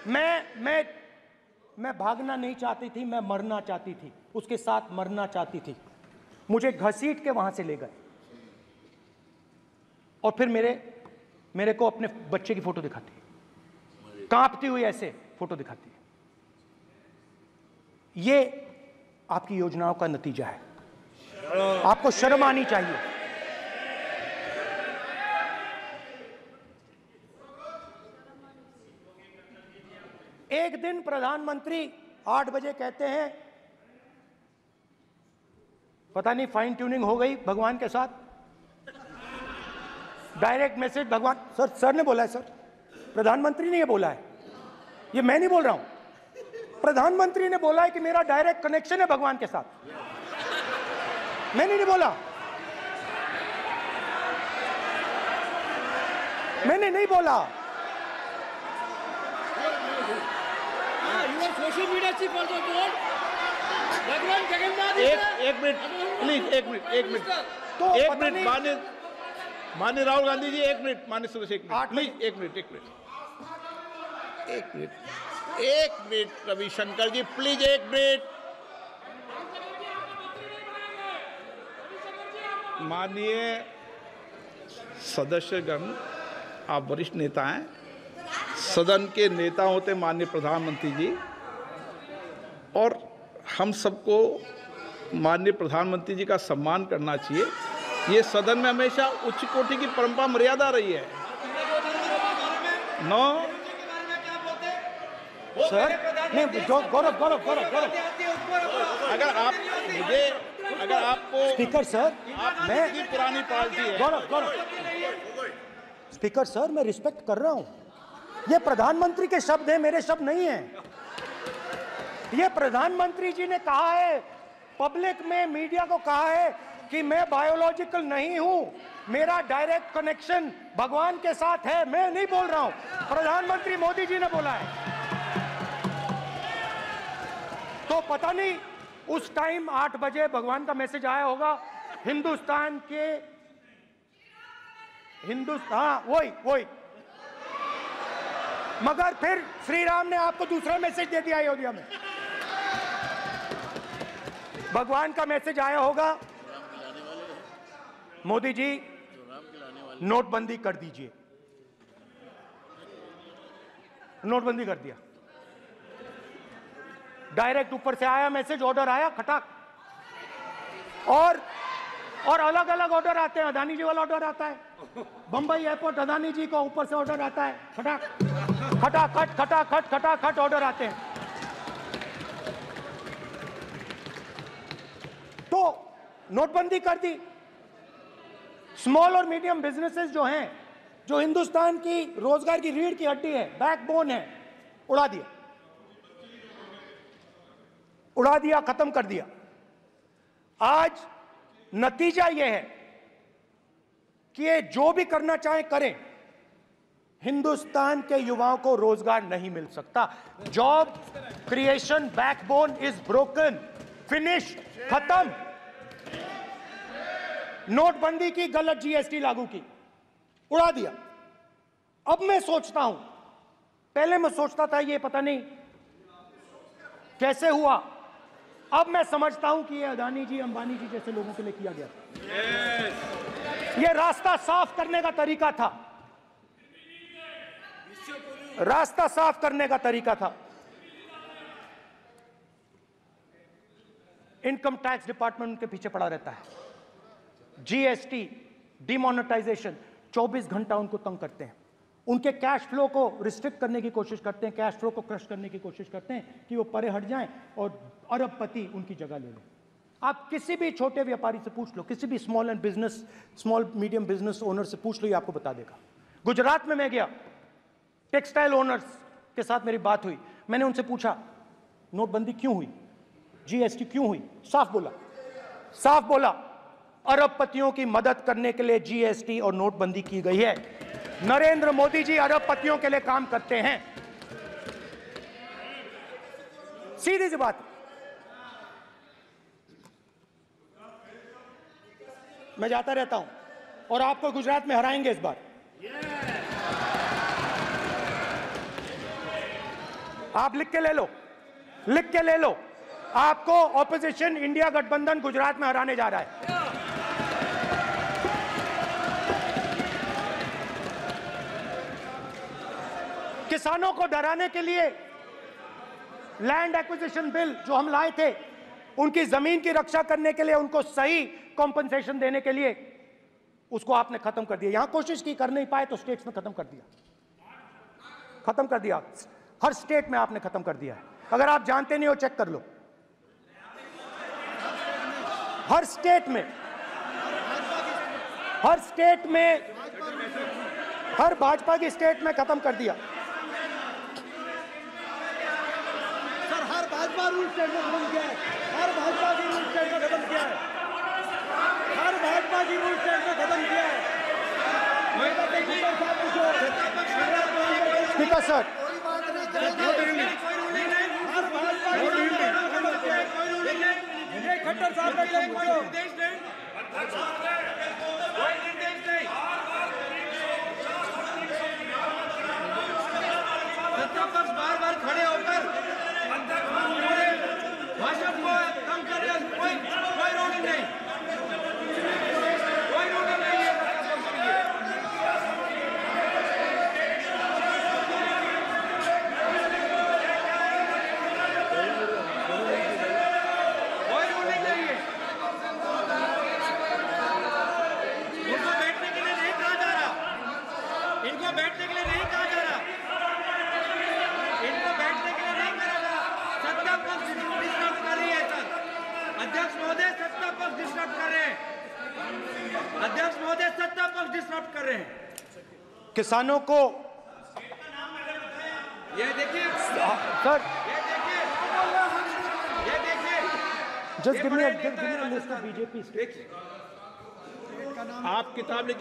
मैं भागना नहीं चाहती थी, मैं मरना चाहती थी, उसके साथ मरना चाहती थी। मुझे घसीट के वहां से ले गए और फिर मेरे को अपने बच्चे की फोटो दिखाती है, कांपती हुई ऐसे फोटो दिखाती है। ये आपकी योजनाओं का नतीजा है। आपको शर्म आनी चाहिए। एक दिन प्रधानमंत्री 8 बजे कहते हैं, पता नहीं फाइन ट्यूनिंग हो गई भगवान के साथ, डायरेक्ट मैसेज भगवान। सर ने बोला है, सर प्रधानमंत्री ने ये बोला है, ये मैं नहीं बोल रहा हूं, प्रधानमंत्री ने बोला है कि मेरा डायरेक्ट कनेक्शन है भगवान के साथ। मैंने नहीं बोला, मैंने नहीं बोला। Social media chief also told भगवान जगन्नाथ। एक मिनट प्लीज, एक मिनट तो एक मिनट माननीय राहुल गांधी जी, एक मिनट माननीय सुरेश, एक मिनट प्लीज, एक मिनट रविशंकर जी प्लीज, एक मिनट। माननीय सदस्यगण, आप वरिष्ठ नेता हैं, सदन के नेता होते माननीय प्रधानमंत्री जी, और हम सबको माननीय प्रधानमंत्री जी का सम्मान करना चाहिए। ये सदन में हमेशा उच्च कोटि की परंपरा मर्यादा रही है। नो सर नहीं, गौरव अगर आपको स्पीकर सर, मैं पुरानी पार्टी है। गौरव स्पीकर सर, मैं रिस्पेक्ट कर रहा हूं। ये प्रधानमंत्री के शब्द हैं, मेरे शब्द नहीं हैं। ये प्रधानमंत्री जी ने कहा है, पब्लिक में मीडिया को कहा है कि मैं बायोलॉजिकल नहीं हूं, मेरा डायरेक्ट कनेक्शन भगवान के साथ है। मैं नहीं बोल रहा हूं, प्रधानमंत्री मोदी जी ने बोला है। तो पता नहीं उस टाइम 8 बजे भगवान का मैसेज आया होगा हिंदुस्तान, वही। मगर फिर श्री राम ने आपको दूसरा मैसेज दे दिया अयोध्या में। भगवान का मैसेज आया होगा, मोदी जी नोटबंदी कर दीजिए। नोटबंदी कर दिया, डायरेक्ट ऊपर से आया मैसेज, ऑर्डर आया खटाक। और अलग अलग ऑर्डर आते हैं। अदानी जी वाला ऑर्डर आता है, बंबई एयरपोर्ट अदानी जी को ऊपर से ऑर्डर आता है, खटाखट ऑर्डर आते हैं। तो नोटबंदी कर दी। स्मॉल और मीडियम बिजनेसेस जो हैं, जो हिंदुस्तान की रोजगार की रीढ़ की हड्डी है, बैकबोन है, उड़ा दिया, खत्म कर दिया। आज नतीजा यह है कि ये जो भी करना चाहे करें, हिंदुस्तान के युवाओं को रोजगार नहीं मिल सकता। Job creation backbone is broken, finish, खत्म। नोटबंदी की, गलत जीएसटी लागू की, उड़ा दिया। अब मैं सोचता हूं, पहले मैं सोचता था ये पता नहीं कैसे हुआ, अब मैं समझता हूं कि ये अदानी जी, अंबानी जी जैसे लोगों के लिए किया गया था। ये रास्ता साफ करने का तरीका था, रास्ता साफ करने का तरीका था। इनकम टैक्स डिपार्टमेंट उनके पीछे पड़ा रहता है। जीएसटी, डिमोनेटाइजेशन, 24 घंटा उनको तंग करते हैं। उनके कैश फ्लो को रिस्ट्रिक्ट करने की कोशिश करते हैं, कैश फ्लो को क्रश करने की कोशिश करते हैं कि वो परे हट जाएं और अरबपति उनकी जगह ले लें। आप किसी भी छोटे व्यापारी से पूछ लो, किसी भी स्मॉल मीडियम बिजनेस ओनर से पूछ लो, ये आपको बता देगा। गुजरात में मैं गया, टेक्सटाइल ओनर्स के साथ मेरी बात हुई। मैंने उनसे पूछा नोटबंदी क्यों हुई, जीएसटी क्यों हुई? साफ बोला अरबपतियों की मदद करने के लिए जीएसटी और नोटबंदी की गई है। नरेंद्र मोदी जी अरबपतियों के लिए काम करते हैं, सीधी सी बात। मैं जाता रहता हूं और आपको गुजरात में हराएंगे इस बार। आप लिख के ले लो, लिख के ले लो। आपको ऑपोजिशन इंडिया गठबंधन गुजरात में हराने जा रहा है। किसानों को डराने के लिए लैंड एक्विजिशन बिल जो हम लाए थे, उनकी जमीन की रक्षा करने के लिए, उनको सही कॉम्पनसेशन देने के लिए, उसको आपने खत्म कर दिया। यहां कोशिश की, कर नहीं पाए तो स्टेट्स में खत्म कर दिया, खत्म कर दिया। हर स्टेट में आपने खत्म कर दिया है। अगर आप जानते नहीं हो, चेक कर लो। हर स्टेट में, हर स्टेट में, हर भाजपा की स्टेट में खत्म कर दिया। सर, हर भाजपा रूल स्टेट में खत्म किया है। हर भाजपा की रूल स्टेट में खत्म किया है। हर भाजपा की रूल स्टेट में खत्म किया है। स्पीकर सर, खट्टर साहब का कोई निर्देश नहीं, सत्ता पक्ष बार-बार खड़े होकर भाषण को कम कर रहे हैं। कोई रूलिंग नहीं, कोई रूलिंग नहीं है। कोई रूलिंग नहीं है। इनको बैठने के लिए नहीं कहा जा रहा, इनको बैठने के लिए नहीं कहा जा रहा, इनको बैठने के लिए नहीं कहा जा रहा। सत्ता पक्ष डिस्टर्ब कर रही है सर। अध्यक्ष महोदय, सत्ता पक्ष डिस्टर्ब कर रहे हैं। अध्यक्ष महोदय, सत्ता पक्ष डिस्टर्ब कर रहे हैं। किसानों को, ये देखिए सर, ये देखिए, ये देखिए, just give me a list of BJP. आप किताब लेके